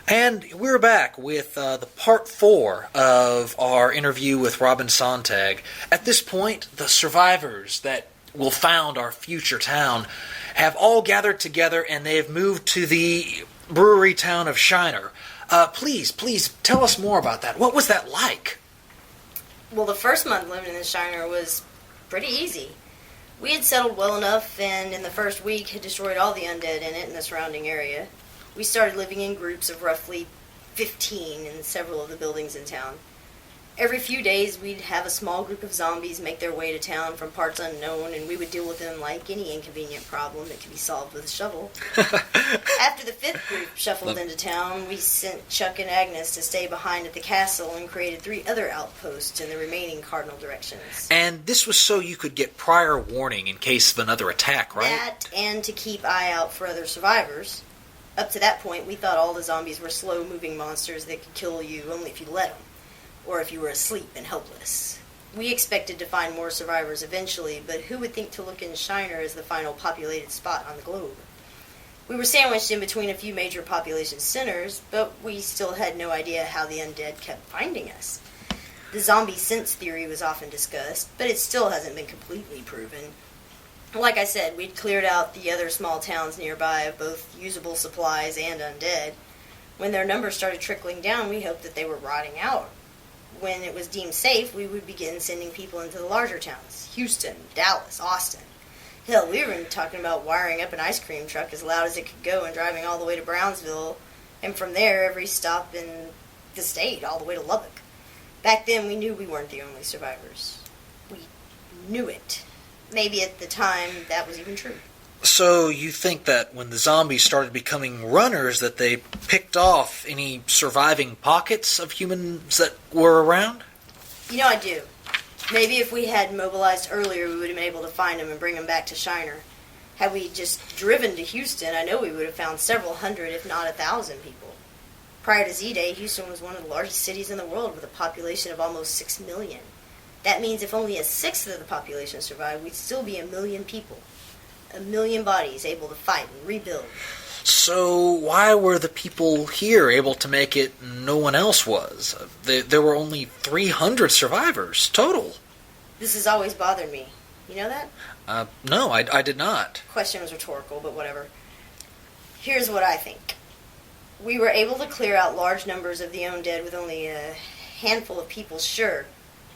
And we're back with the part 4 of our interview with Robin Sontag. At this point, the survivors that will found our future town have all gathered together and they have moved to the brewery town of Shiner. Please tell us more about that. What was that like? Well, the first month living in Shiner was pretty easy. We had settled well enough and in the first week had destroyed all the undead in it and the surrounding area. We started living in groups of roughly 15 in several of the buildings in town. Every few days, we'd have a small group of zombies make their way to town from parts unknown, and we would deal with them like any inconvenient problem that could be solved with a shovel. After the 5th group shuffled into town, we sent Chuck and Agnes to stay behind at the castle and created 3 other outposts in the remaining cardinal directions. And this was so you could get prior warning in case of another attack, right? That, and to keep eye out for other survivors. Up to that point, we thought all the zombies were slow-moving monsters that could kill you only if you let them, or if you were asleep and helpless. We expected to find more survivors eventually, but who would think to look in Shiner as the final populated spot on the globe? We were sandwiched in between a few major population centers, but we still had no idea how the undead kept finding us. The zombie sense theory was often discussed, but it still hasn't been completely proven. Like I said, we'd cleared out the other small towns nearby of both usable supplies and undead. When their numbers started trickling down, we hoped that they were rotting out. When it was deemed safe, we would begin sending people into the larger towns. Houston, Dallas, Austin. Hell, we were even talking about wiring up an ice cream truck as loud as it could go and driving all the way to Brownsville, and from there, every stop in the state, all the way to Lubbock. Back then, we knew we weren't the only survivors. We knew it. Maybe at the time, that was even true. So you think that when the zombies started becoming runners that they picked off any surviving pockets of humans that were around? You know, I do. Maybe if we had mobilized earlier, we would have been able to find them and bring them back to Shiner. Had we just driven to Houston, I know we would have found several hundred, if not 1,000 people. Prior to Z-Day, Houston was one of the largest cities in the world with a population of almost 6 million. That means if only 1/6 of the population survived, we'd still be 1 million people. 1 million bodies able to fight and rebuild. So why were the people here able to make it and no one else was? There were only 300 survivors total. This has always bothered me. You know that? No, I did not. Question was rhetorical, but whatever. Here's what I think. We were able to clear out large numbers of the undead with only a handful of people, sure.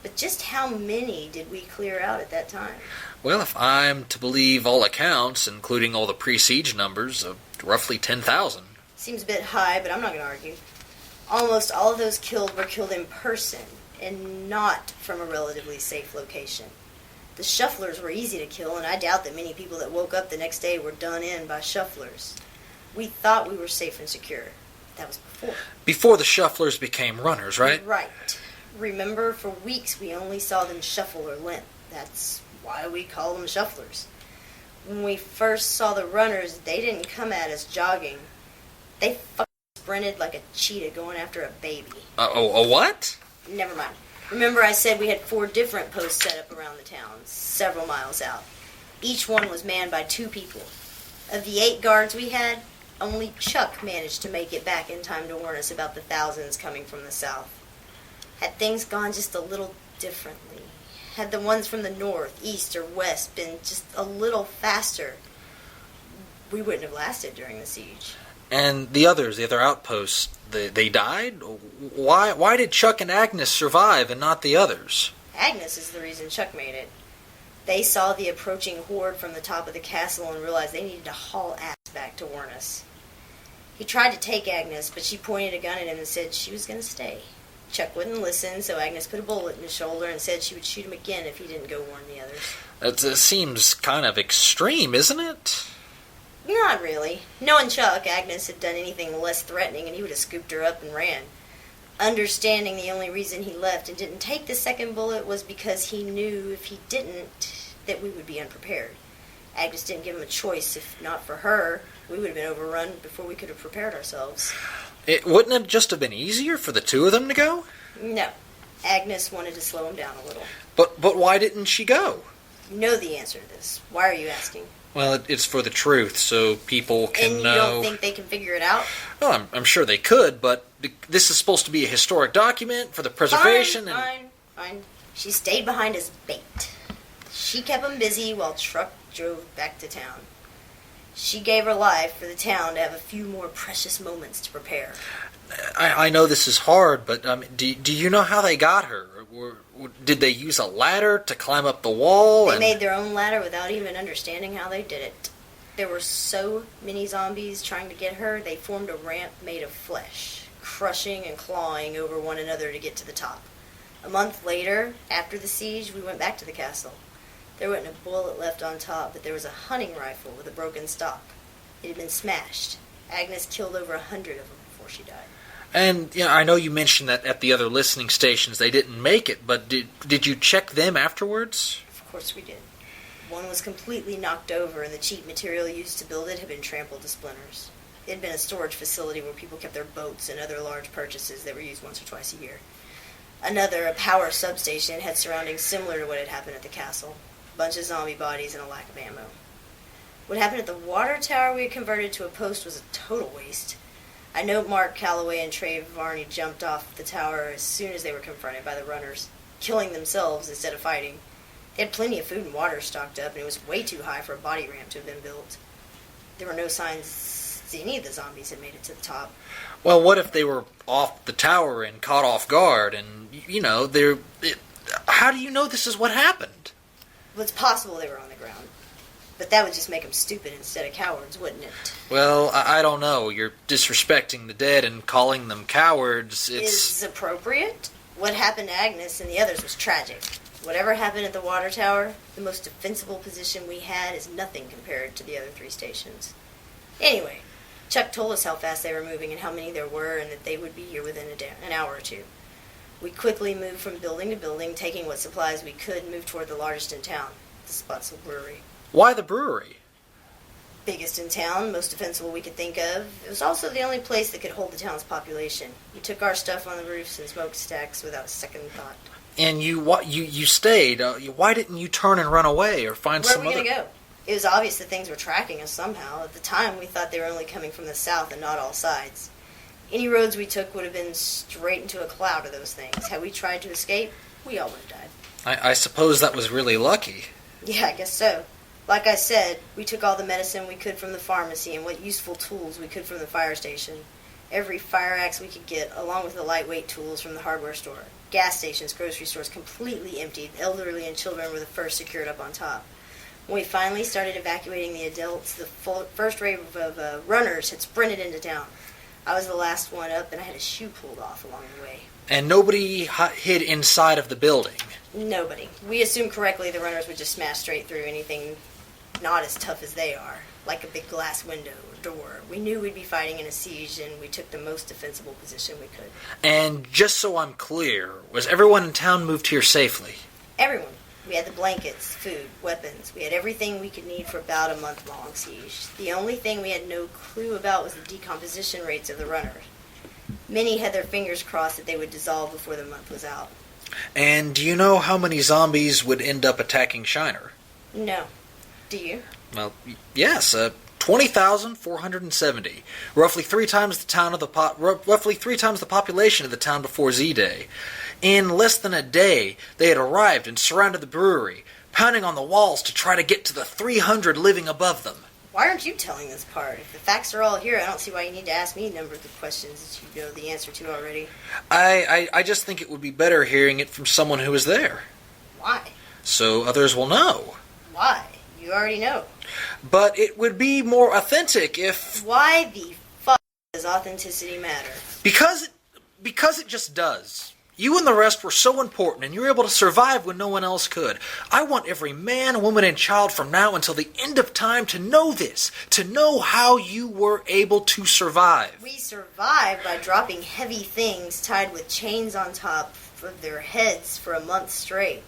But just how many did we clear out at that time? Well, if I'm to believe all accounts, including all the pre-siege numbers, roughly 10,000. Seems a bit high, but I'm not going to argue. Almost all of those killed were killed in person, and not from a relatively safe location. The shufflers were easy to kill, and I doubt that many people that woke up the next day were done in by shufflers. We thought we were safe and secure. That was before. Before the shufflers became runners, right? Right. Remember, for weeks we only saw them shuffle or limp. That's why we call them shufflers. When we first saw the runners, they didn't come at us jogging. They sprinted like a cheetah going after a baby. A what? Never mind. Remember I said we had 4 different posts set up around the town, several miles out. Each one was manned by 2 people. Of the 8 guards we had, only Chuck managed to make it back in time to warn us about the thousands coming from the south. Had things gone just a little differently, had the ones from the north, east, or west been just a little faster, we wouldn't have lasted during the siege. And the others, the other outposts, they died? Why did Chuck and Agnes survive and not the others? Agnes is the reason Chuck made it. They saw the approaching horde from the top of the castle and realized they needed to haul ass back to warn us. He tried to take Agnes, but she pointed a gun at him and said she was going to stay. Chuck wouldn't listen, so Agnes put a bullet in his shoulder and said she would shoot him again if he didn't go warn the others. It seems kind of extreme, isn't it? Not really. Knowing Chuck, Agnes had done anything less threatening and he would have scooped her up and ran. Understanding the only reason he left and didn't take the second bullet was because he knew if he didn't, that we would be unprepared. Agnes didn't give him a choice. If not for her, we would have been overrun before we could have prepared ourselves. Wouldn't it just have been easier for the 2 of them to go? No. Agnes wanted to slow him down a little. But why didn't she go? You know the answer to this. Why are you asking? Well, it's for the truth, so people can And you know. don't think they can figure it out? Well, I'm sure they could, but this is supposed to be a historic document for the preservation. Fine. She stayed behind as bait. She kept him busy while Truck drove back to town. She gave her life for the town to have a few more precious moments to prepare. I know this is hard, but do you know how they got her? Did they use a ladder to climb up the wall? They made their own ladder without even understanding how they did it. There were so many zombies trying to get her, they formed a ramp made of flesh, crushing and clawing over one another to get to the top. A month later, after the siege, we went back to the castle. There wasn't a bullet left on top, but there was a hunting rifle with a broken stock. It had been smashed. Agnes killed over 100 of them before she died. And I know you mentioned that at the other listening stations they didn't make it, but did you check them afterwards? Of course we did. One was completely knocked over, and the cheap material used to build it had been trampled to splinters. It had been a storage facility where people kept their boats and other large purchases that were used once or twice a year. Another, a power substation, had surroundings similar to what had happened at the castle. A bunch of zombie bodies and a lack of ammo. What happened at the water tower we had converted to a post was a total waste. I know Mark Calloway and Trey Varney jumped off the tower as soon as they were confronted by the runners, killing themselves instead of fighting. They had plenty of food and water stocked up, and it was way too high for a body ramp to have been built. There were no signs any of the zombies had made it to the top. Well, what if they were off the tower and caught off guard, and, how do you know this is what happened? Well, it's possible they were on the ground. But that would just make them stupid instead of cowards, wouldn't it? Well, I don't know. You're disrespecting the dead and calling them cowards. Is appropriate. What happened to Agnes and the others was tragic. Whatever happened at the water tower, the most defensible position we had is nothing compared to the other 3 stations. Anyway, Chuck told us how fast they were moving and how many there were, and that they would be here within an hour or two. We quickly moved from building to building, taking what supplies we could, and moved toward the largest in town, the Spottsville Brewery. Why the brewery? Biggest in town, most defensible we could think of. It was also the only place that could hold the town's population. We took our stuff on the roofs and smokestacks without a second thought. And you stayed. Why didn't you turn and run away or find some other... Where were we going to go? It was obvious that things were tracking us somehow. At the time, we thought they were only coming from the south and not all sides. Any roads we took would have been straight into a cloud of those things. Had we tried to escape, we all would have died. I suppose that was really lucky. Yeah, I guess so. Like I said, we took all the medicine we could from the pharmacy and what useful tools we could from the fire station. Every fire axe we could get, along with the lightweight tools from the hardware store. Gas stations, grocery stores completely emptied. Elderly and children were the first secured up on top. When we finally started evacuating the adults, the first wave of runners had sprinted into town. I was the last one up, and I had a shoe pulled off along the way. And nobody hid inside of the building? Nobody. We assumed correctly the runners would just smash straight through anything not as tough as they are, like a big glass window or door. We knew we'd be fighting in a siege, and we took the most defensible position we could. And just so I'm clear, was everyone in town moved here safely? Everyone. We had the blankets, food, weapons. We had everything we could need for about a month-long siege. The only thing we had no clue about was the decomposition rates of the runners. Many had their fingers crossed that they would dissolve before the month was out. And do you know how many zombies would end up attacking Shiner? No. Do you? Well, yes, 20,470, roughly 3 times the population of the town before Z-Day. In less than a day, they had arrived and surrounded the brewery, pounding on the walls to try to get to the 300 living above them. Why aren't you telling this part? If the facts are all here, I don't see why you need to ask me numbers of questions that you know the answer to already. I just think it would be better hearing it from someone who was there. Why? So others will know. Why? You already know. But it would be more authentic if... Why the fuck does authenticity matter? Because it just does. You and the rest were so important, and you were able to survive when no one else could. I want every man, woman, and child from now until the end of time to know this, to know how you were able to survive. We survived by dropping heavy things tied with chains on top of their heads for a month straight.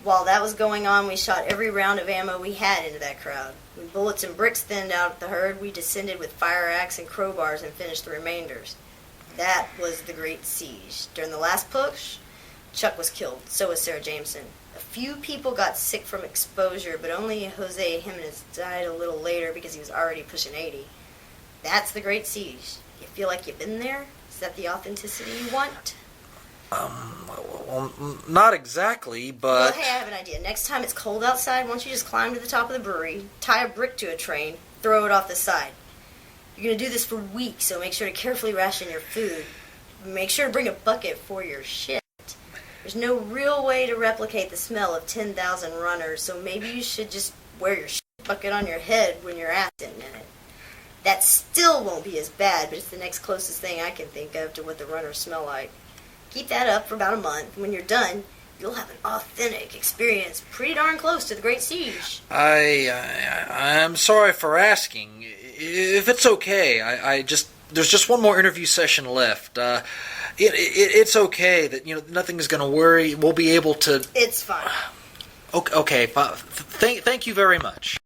While that was going on, we shot every round of ammo we had into that crowd. When bullets and bricks thinned out the herd, we descended with fire axe and crowbars and finished the remainders. That was the Great Siege. During the last push, Chuck was killed. So was Sarah Jameson. A few people got sick from exposure, but only Jose Jimenez died a little later because he was already pushing 80. That's the Great Siege. You feel like you've been there? Is that the authenticity you want? Well, not exactly, but... Well, hey, I have an idea. Next time it's cold outside, why don't you just climb to the top of the brewery, tie a brick to a train, throw it off the side. You're going to do this for weeks, so make sure to carefully ration your food. Make sure to bring a bucket for your shit. There's no real way to replicate the smell of 10,000 runners, so maybe you should just wear your shit bucket on your head when you're acting in it. That still won't be as bad, but it's the next closest thing I can think of to what the runners smell like. Keep that up for about a month. When you're done, you'll have an authentic experience pretty darn close to the Great Siege. I'm sorry for asking. If it's okay, there's just one more interview session left. It's okay that nothing is going to worry. We'll be able to. It's fine. Okay. Thank you very much.